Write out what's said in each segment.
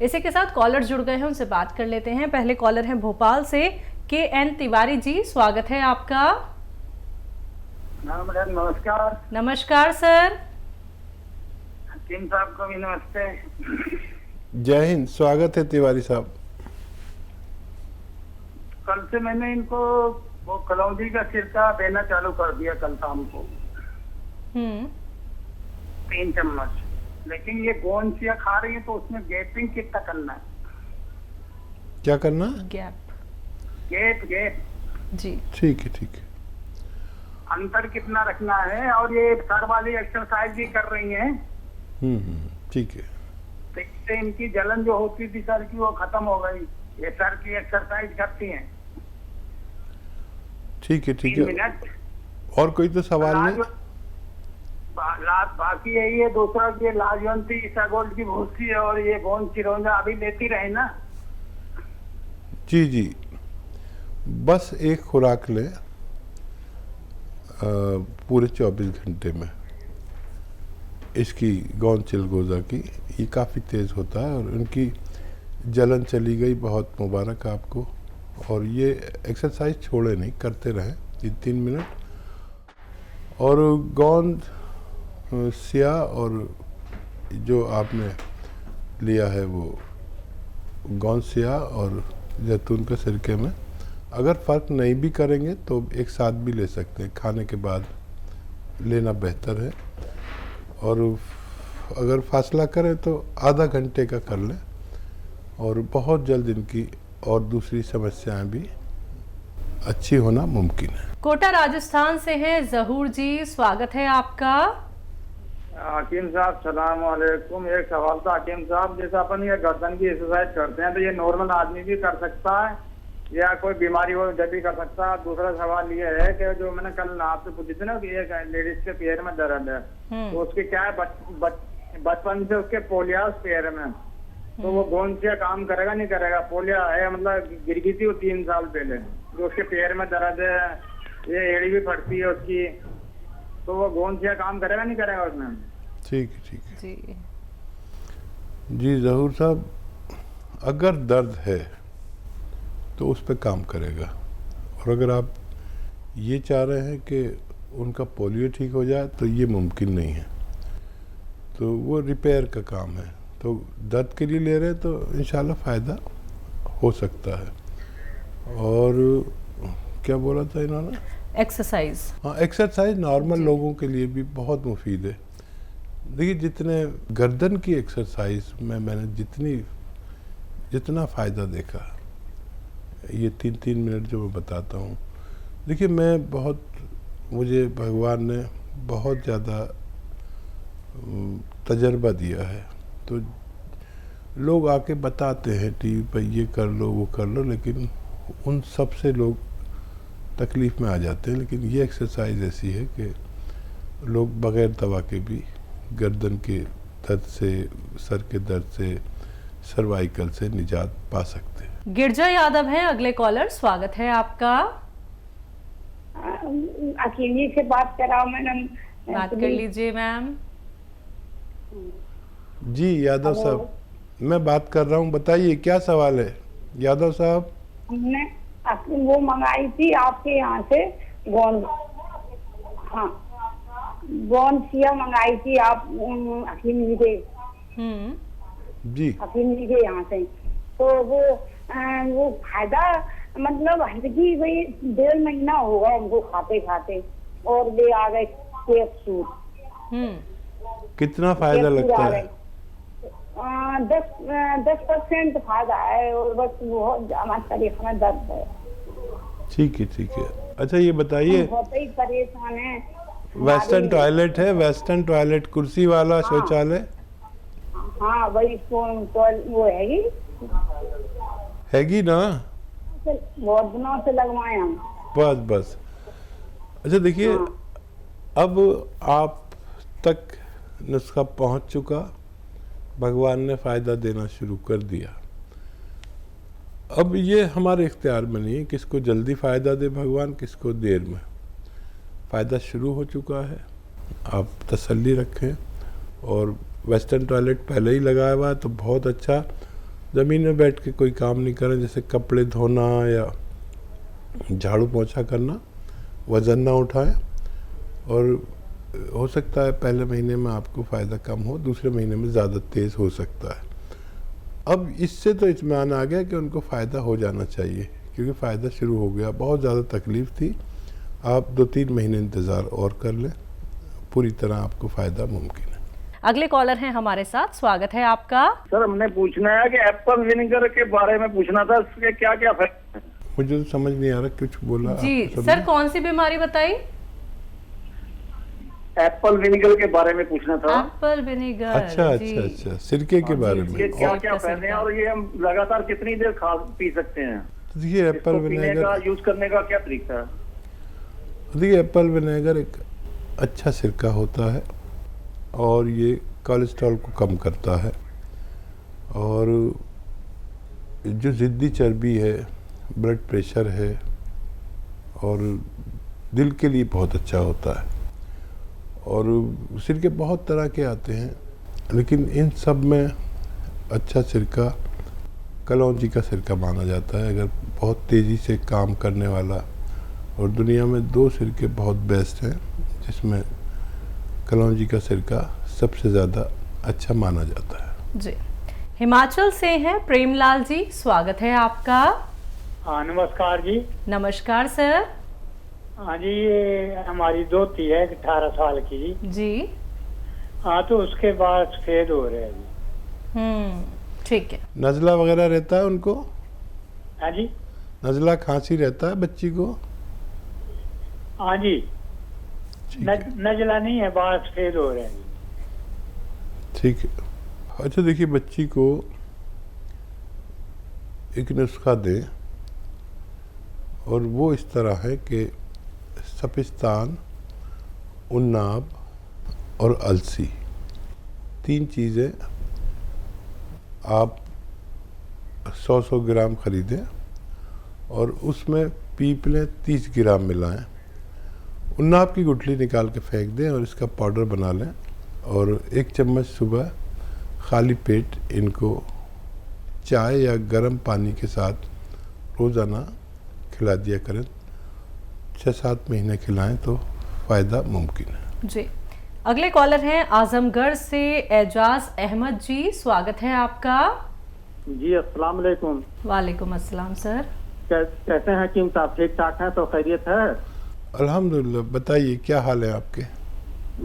इसी के साथ कॉलर जुड़ गए हैं, उनसे बात कर लेते हैं। पहले कॉलर हैं भोपाल से KN तिवारी जी, स्वागत है आपका। मैडम नमस्कार। नमस्कार सर। हकीम साहब को भी नमस्ते। जय हिंद, स्वागत है तिवारी साहब। कल से मैंने इनको वो कलौंजी का सिरका देना चालू कर दिया कल शाम को 3 चम्मच, लेकिन ये गोंदसिया खा रही है तो उसमें गैपिंग कितना करना है? क्या करना? गैप जी, ठीक है ठीक है। अंतर कितना रखना है? और ये सर वाली एक्सरसाइज भी कर रही हैं, ठीक है। तो इससे इनकी जलन जो होती थी सर की वो खत्म हो गई। ये सर की एक्सरसाइज करती हैं। ठीक है ठीक 3 है। मिनट। और कोई तो सवाल नहीं? बाकी यही है, दूसरा ये लाजवंती इसबगोल की भूसी है और ये गोंद चिरौंजा अभी लेती रहे ना। जी जी, बस एक खुराक लें पूरे 24 घंटे में इसकी गोंद चिलगोजा की। ये काफ़ी तेज़ होता है और उनकी जलन चली गई, बहुत मुबारक आपको। और ये एक्सरसाइज छोड़े नहीं, करते रहें 3 मिनट। और गोंद सिया और जो आपने लिया है वो गोंद सिया और जैतून के सिरके में अगर फ़र्क नहीं भी करेंगे तो एक साथ भी ले सकते हैं, खाने के बाद लेना बेहतर है। और अगर फासला करें तो आधा घंटे का कर लें और बहुत जल्द इनकी और दूसरी समस्याएं भी अच्छी होना मुमकिन है। कोटा राजस्थान से हैं जहूर जी, स्वागत है आपका। हकीम साहब सलाम वालेकुम। एक सवाल था हकीम साहब, जैसे अपन ये गर्दन की एक्सरसाइज करते हैं तो ये नॉर्मल आदमी भी कर सकता है या कोई बीमारी हो जब भी कर सकता है? दूसरा सवाल ये है कि जो मैंने कल आपसे पूछी थी ना कि एक लेडीज के पैर में दर्द है, तो उसके क्या है बचपन से उसके पोलिया पैर में, तो वो गोंदसिया काम करेगा नहीं करेगा? पोलिया है, मतलब गिर गई थी वो 3 साल पहले, जो उसके पैर में दर्द है, ये एड़ी भी फटती है उसकी, तो वो गोंदसिया काम करेगा नहीं करेगा उसमें? ठीक है ठीक है जी जी जहूर साहब, अगर दर्द है तो उस पर काम करेगा। और अगर आप ये चाह रहे हैं कि उनका पोलियो ठीक हो जाए तो ये मुमकिन नहीं है, तो वो रिपेयर का काम है। तो दर्द के लिए ले रहे हैं तो इंशाल्लाह फ़ायदा हो सकता है। और क्या बोला था इन्होंने? एक्सरसाइज। हाँ, एक्सरसाइज नॉर्मल लोगों के लिए भी बहुत मुफीद है। देखिए, जितने गर्दन की एक्सरसाइज में मैंने जितना फ़ायदा देखा, ये 3 मिनट जो मैं बताता हूँ, देखिए मुझे भगवान ने बहुत ज़्यादा तजर्बा दिया है। तो लोग आके बताते हैं टीवी पर ये कर लो वो कर लो, लेकिन उन सब से लोग तकलीफ़ में आ जाते हैं। लेकिन ये एक्सरसाइज ऐसी है कि लोग बग़ैर दवा के भी गर्दन के दर्द से, सर के दर्द से, सर्वाइकल से निजात पा सकते हैं। गिरजा यादव है अगले कॉलर, स्वागत है आपका। अकेली से बात कराओ मैडम। बात कर लीजिए मैम। जी यादव साहब, मैं बात कर रहा हूँ, बताइए क्या सवाल है यादव साहब? हमने वो मंगाई थी आपके यहाँ से गोंद, हाँ गोंदसिया मंगाई थी आप हकीम जी के, जी हकीम जी के यहाँ से। तो वो फायदा मतलब हल्की भाई 1.5 महीना होगा उनको खाते खाते, और ले आ गए कैप्सूल। कितना फायदा लगता है? 10% फायदा है और बस बहुत ज्यादा शरीर में दर्द है। ठीक है ठीक है। अच्छा ये बताइए, बहुत ही परेशान है। वेस्टर्न टॉयलेट है? वेस्टर्न टॉयलेट, कुर्सी वाला शौचालय? हाँ वही वो हैगी ना? बहुत दिनों से लगवाए हम। बस। अच्छा देखिए, अब आप तक नुस्खा पहुंच चुका, भगवान ने फ़ायदा देना शुरू कर दिया। अब ये हमारे इख्तियार में नहीं है किसको जल्दी फ़ायदा दे भगवान, किसको देर में। फ़ायदा शुरू हो चुका है, आप तसल्ली रखें। और वेस्टर्न टॉयलेट पहले ही लगाया हुआ है तो बहुत अच्छा। ज़मीन में बैठ के कोई काम नहीं करें, जैसे कपड़े धोना या झाड़ू पोंछा करना, वज़न ना उठाएं। और हो सकता है पहले महीने में आपको फ़ायदा कम हो, दूसरे महीने में ज़्यादा तेज़ हो सकता है। अब इससे तो इत्मीनान आ गया कि उनको फ़ायदा हो जाना चाहिए, क्योंकि फ़ायदा शुरू हो गया। बहुत ज़्यादा तकलीफ़ थी, आप 2-3 महीने इंतज़ार और कर लें, पूरी तरह आपको फ़ायदा मुमकिन है। अगले कॉलर हैं हमारे साथ, स्वागत है आपका। सर हमने पूछना है कि एप्पल विनेगर के बारे में पूछना था, इसके क्या क्या फायदे? मुझे तो समझ नहीं आ रहा, कुछ बोला जी आपको सर, समझे? कौन सी बीमारी बताई? एप्पल विनेगर के बारे में पूछना था। Apple vinegar. अच्छा जी। अच्छा अच्छा, सिरके के बारे में। ये क्या और क्या कैसे फायदे हैं क्या? और ये हम लगातार कितनी देर खा पी सकते हैं? देखिए एप्पल इसको पीने का विनेगर, यूज करने का क्या तरीका है? देखिए एप्पल विनेगर एक अच्छा सिरका होता है और ये कोलेस्ट्रॉल को कम करता है, और जो ज़िद्दी चर्बी है, ब्लड प्रेशर है, और दिल के लिए बहुत अच्छा होता है। और सिरके बहुत तरह के आते हैं, लेकिन इन सब में अच्छा सिरका कलौंजी का सिरका माना जाता है, अगर बहुत तेज़ी से काम करने वाला। और दुनिया में 2 सिरके बहुत बेस्ट हैं, जिसमें कलौंजी का सिरका सबसे ज़्यादा अच्छा माना जाता है। जी। हिमाचल से हैं प्रेमलाल जी, स्वागत है आपका। हाँ नमस्कार जी। नमस्कार सर। हाँ जी, ये हमारी दोती है 18 साल की जी। जी। हाँ तो उसके बाद सफेद हो रहे हैं जी। ठीक है। नज़ला वगैरह रहता है उनको? हाँ जी। नज़ला खांसी रहता है बच्ची को? हाँ जी। ठीक है, नजला नहीं है, बाल सफेद हो रहे हैं जी। ठीक है। अच्छा देखिए, बच्ची को एक नुस्खा दें, और वो इस तरह है कि सपिस्तान, उन्नाब और अलसी, 3 चीज़ें आप 100 ग्राम ख़रीदें और उसमें पीपलें 30 ग्राम मिलाएं। उन्नाब की गुठली निकाल के फेंक दें और इसका पाउडर बना लें, और 1 चम्मच सुबह खाली पेट इनको चाय या गर्म पानी के साथ रोज़ाना खिला दिया करें। 6-7 महीने खिलाएं तो फ़ायदा मुमकिन है। जी। अगले कॉलर हैं आजमगढ़ से एजाज अहमद जी, स्वागत है आपका। जी अस्सलाम वालेकुम। वालेकुम अस्सलाम सर। कैसे हैं हकीम साहब, ठीक ठाक हैं? तो खैरियत है? अल्हम्दुलिल्लाह। बताइए क्या हाल है आपके?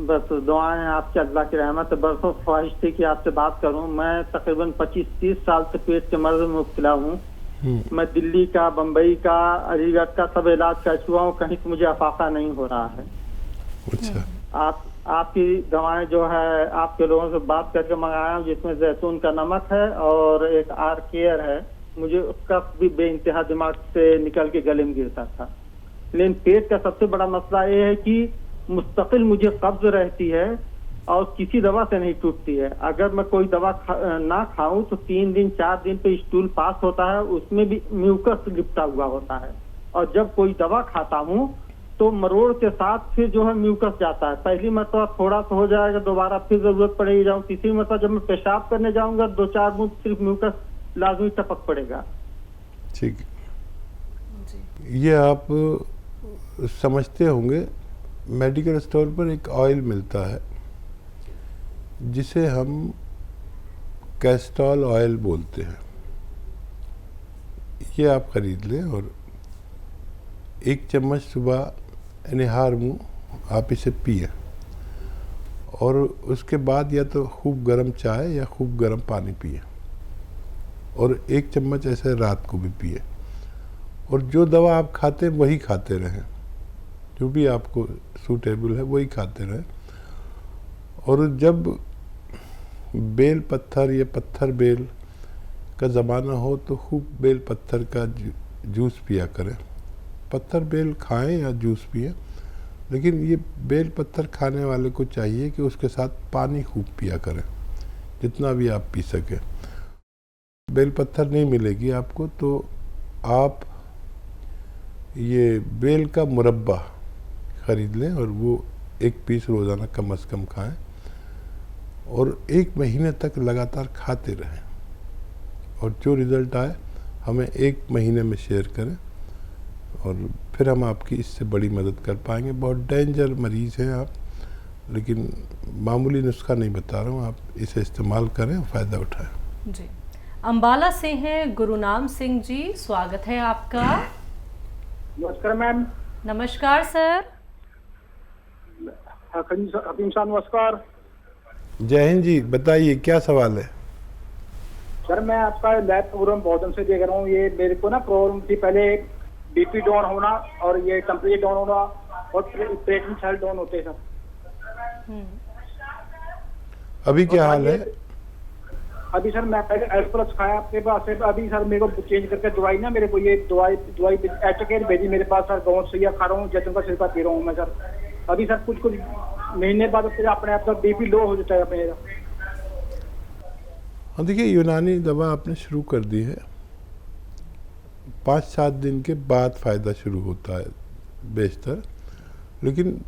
बस दुआएं आपके, अल्लाह की रहमत। बरसों ख्वाहिश थी कि आपसे बात करूं। मैं तकरीबन 25-30 साल से पेट के मर्ज में मुब्तला हूं। मैं दिल्ली का, बम्बई का, अलीगढ़ का सब इलाज कर चुका हूँ, कहीं से मुझे अफाका नहीं हो रहा है। अच्छा। आपकी दवाएं जो है आपके लोगों से बात करके मंगाया हूँ, जिसमें जैतून का नमक है और एक आर केयर है। मुझे उसका भी बेइंतहा दिमाग से निकल के गले में गिरता था। लेकिन पेट का सबसे बड़ा मसला ये है कि मुस्तकिल मुझे कब्ज रहती है और किसी दवा से नहीं टूटती है। अगर मैं कोई दवा ना खाऊं तो 3 दिन 4 दिन पे स्टूल पास होता है, उसमें भी म्यूकस लिपटा हुआ होता है। और जब कोई दवा खाता हूं तो मरोड़ के साथ फिर जो है म्यूकस जाता है। पहली मरतबा थोड़ा सा हो जाएगा, दोबारा फिर जरूरत पड़ेगी जाऊँ। तीसरी मरतबा जब मैं पेशाब करने जाऊंगा 2-4 बूंद सिर्फ म्यूकस लाजमी टपक पड़ेगा। ठीक। ये आप समझते होंगे, मेडिकल स्टोर पर एक ऑयल मिलता है जिसे हम कैस्ट्रॉल ऑयल बोलते हैं। ये आप ख़रीद लें और 1 चम्मच सुबह निहार मुँह आप इसे पिए, और उसके बाद या तो खूब गर्म चाय या खूब गर्म पानी पिए, और 1 चम्मच ऐसे रात को भी पिए। और जो दवा आप खाते हैं वही खाते रहें, जो भी आपको सूटेबल है वही खाते रहें। और जब बेल पत्थर या पत्थर बेल का ज़माना हो तो खूब बेल पत्थर का जूस पिया करें। पत्थर बेल खाएं या जूस पिए, लेकिन ये बेल पत्थर खाने वाले को चाहिए कि उसके साथ पानी खूब पिया करें, जितना भी आप पी सकें। बेल पत्थर नहीं मिलेगी आपको तो आप ये बेल का मुरब्बा ख़रीद लें और वो 1 पीस रोज़ाना कम से कम खाएं, और 1 महीने तक लगातार खाते रहें। और जो रिज़ल्ट आए हमें 1 महीने में शेयर करें और फिर हम आपकी इससे बड़ी मदद कर पाएंगे। बहुत डेंजर मरीज़ हैं आप, लेकिन मामूली नुस्खा नहीं बता रहा हूँ, आप इसे इस्तेमाल करें और फ़ायदा उठाएं। जी, अम्बाला से हैं गुरुनाम सिंह जी, स्वागत है आपका। नमस्कार मैम। नमस्कार सर। हकीम साहब नमस्कार। जय हिंद जी, बताइए क्या सवाल है? सर मैं आपका लाइव प्रोग्राम बहुत दिन से देख रहा हूँ। ये मेरे को ना प्रॉब्लम थी, पहले बीपी डाउन होना और ये टेम्परेचर डाउन होना और प्लेटलेट सेल डाउन होते हैं सर। अभी क्या हाल है? अभी सर मैं पहले एल्प्लस खाया आपके पास से, अभी सर मेरे को चेंज करके दवाई ना, मेरे को ये दवाई एटोकेन भेजी मेरे पास सर। गाँव से खा रहा हूँ, जैतून का छिलका पी रहा हूँ मैं सर। अभी सर कुछ महीने बाद फिर अपने आप का बीपी लो हो जाता है मेरा। हाँ देखिए, यूनानी दवा आपने शुरू कर दी है, 5-7 दिन के बाद फ़ायदा शुरू होता है बेशतर, लेकिन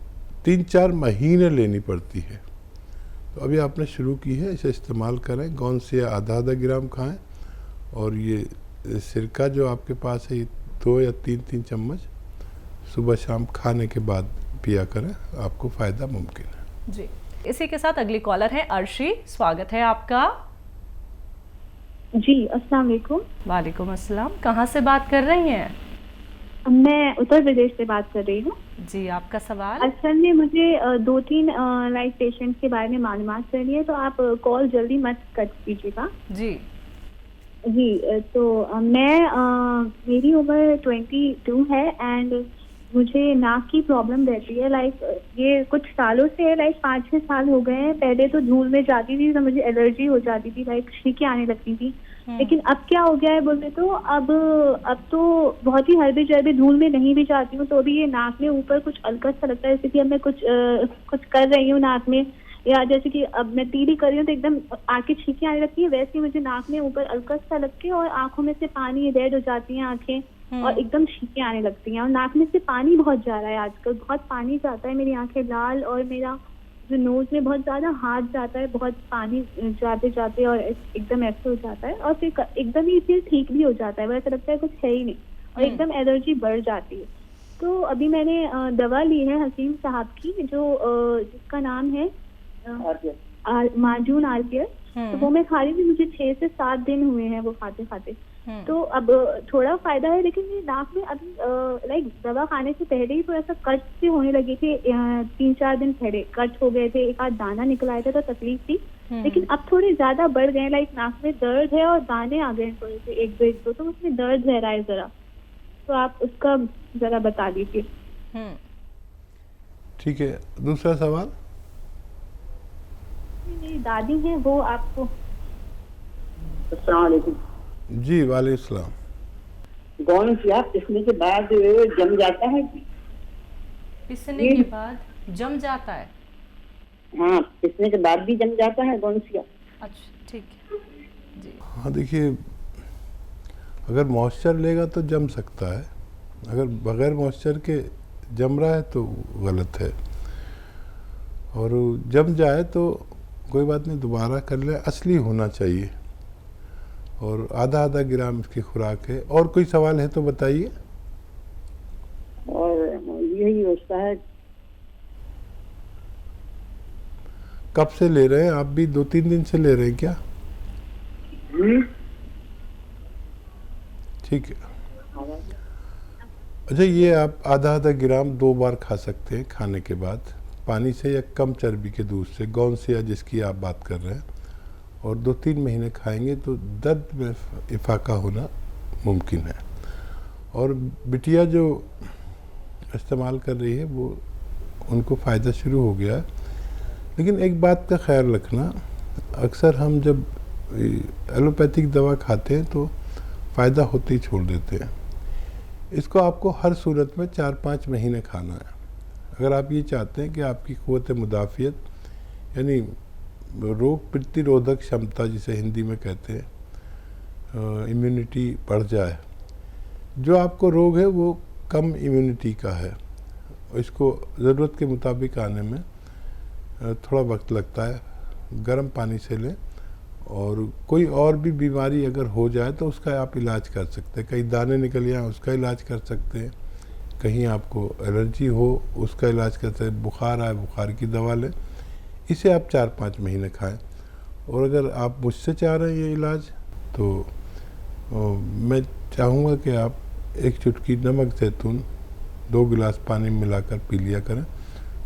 3-4 महीने लेनी पड़ती है। तो अभी आपने शुरू की है, इसे इस्तेमाल करें। गोंसिया आधा ग्राम खाएं और ये सिरका जो आपके पास है, ये 2 या 3 चम्मच सुबह शाम खाने के बाद पिया करें, आपको फ़ायदा मुमकिन है। जी, इसी के साथ अगली कॉलर है अर्शी, स्वागत है आपका। जी अस्सलाम वालेकुम। वालेकुम अस्सलाम, कहाँ से बात कर रही हैं? मैं उत्तर प्रदेश से बात कर रही हूँ। जी, आपका सवाल? असल में मुझे 2-3 लाइफ पेशेंट्स के बारे में मालूमात करनी है, तो आप कॉल जल्दी मत कट कीजिएगा। जी जी, तो मेरी उम्र 22 है एंड मुझे नाक की प्रॉब्लम रहती है। ये कुछ सालों से है, 5-6 साल हो गए हैं। पहले तो धूल में जाती थी तो मुझे एलर्जी हो जाती थी, छींकें आने लगती थी। लेकिन अब क्या हो गया है बोले तो अब तो बहुत ही हल्बी जल्दी धूल में नहीं भी जाती हूँ तो भी ये नाक में ऊपर कुछ अलकस सा लगता है, जैसे कि अब मैं कुछ कर रही हूँ नाक में, या जैसे कि अब मैं टीली कर रही हूँ तो एकदम आंखें छींकें आने लगती है, वैसे ही मुझे नाक में ऊपर अलकस सा लग के और आंखों में से पानी रेड हो जाती है आंखें और एकदम छींकें आने लगती हैं और नाक में से पानी बहुत जा रहा है आजकल, बहुत पानी जाता है, मेरी आंखें लाल और मेरा जो नोज में बहुत ज्यादा हाथ जाता है, बहुत पानी जाते जाते और एकदम ऐसे हो जाता है और फिर एकदम ही फिर ठीक भी हो जाता है, वैसा लगता है कुछ है ही नहीं और एकदम एलर्जी बढ़ जाती है। तो अभी मैंने दवा ली है हकीम साहब की, जिसका नाम है माजून आरकेयर, तो वो मैं खा रही थी, मुझे 6 से 7 दिन हुए हैं वो खाते खाते। तो अब थोड़ा फायदा है, लेकिन ये नाक में अभी दवा खाने से पहले ही थोड़ा सा कट से होने लगी थी, 3-4 दिन पहले कट हो गए थे, एक आध दाना निकल आया था तो तकलीफ थी, लेकिन अब थोड़े ज्यादा बढ़ गए, नाक में दर्द है और दाने आ गए थोड़े से 1-2 तो उसमें दर्द रह रहा है जरा, तो आप उसका जरा बता दीजिए। ठीक है, दूसरा सवाल? मेरी दादी है वो आपको। अस्सलाम वालेकुम। जी वालेकुम सलाम। गोंसिया पिसने के बाद जम जाता है? पिसने के बाद जम जाता है? हाँ, पिसने के बाद भी जम जाता है गोंसिया। अच्छा ठीक है जी। हाँ देखिए, अगर मॉइस्चर लेगा तो जम सकता है, अगर बगैर मॉइस्चर के जम रहा है तो गलत है, और जम जाए तो कोई बात नहीं, दोबारा कर ले, असली होना चाहिए, और आधा ग्राम इसकी खुराक है। और कोई सवाल है तो बताइए। और यही होता है। कब से ले रहे हैं आप? भी 2-3 दिन से ले रहे हैं क्या? ठीक है। अच्छा, ये आप आधा ग्राम 2 बार खा सकते हैं खाने के बाद, पानी से या कम चर्बी के दूध से, गोंसिया जिसकी आप बात कर रहे हैं, और 2-3 महीने खाएंगे तो दर्द में इफाका होना मुमकिन है। और बिटिया जो इस्तेमाल कर रही है वो, उनको फ़ायदा शुरू हो गया, लेकिन एक बात का ख्याल रखना, अक्सर हम जब एलोपैथिक दवा खाते हैं तो फ़ायदा होते ही छोड़ देते हैं। इसको आपको हर सूरत में 4-5 महीने खाना है। अगर आप ये चाहते हैं कि आपकी क़ुव्वत मुदाफ़ियत, यानी रोग प्रतिरोधक क्षमता जिसे हिंदी में कहते हैं, इम्यूनिटी बढ़ जाए, जो आपको रोग है वो कम इम्यूनिटी का है, इसको ज़रूरत के मुताबिक आने में थोड़ा वक्त लगता है। गर्म पानी से लें और कोई और भी बीमारी अगर हो जाए तो उसका आप इलाज कर सकते हैं। कहीं दाने निकल जाए उसका इलाज कर सकते हैं, कहीं आपको एलर्जी हो उसका इलाज कर सकते हैं, बुखार आए बुखार की दवा लें। इसे आप 4-5 महीने खाएं। और अगर आप मुझसे चाह रहे हैं ये इलाज तो मैं चाहूँगा कि आप एक चुटकी नमक जैतून 2 गिलास पानी में मिलाकर पी लिया करें,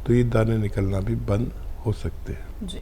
तो ये दाने निकलना भी बंद हो सकते हैं। जी।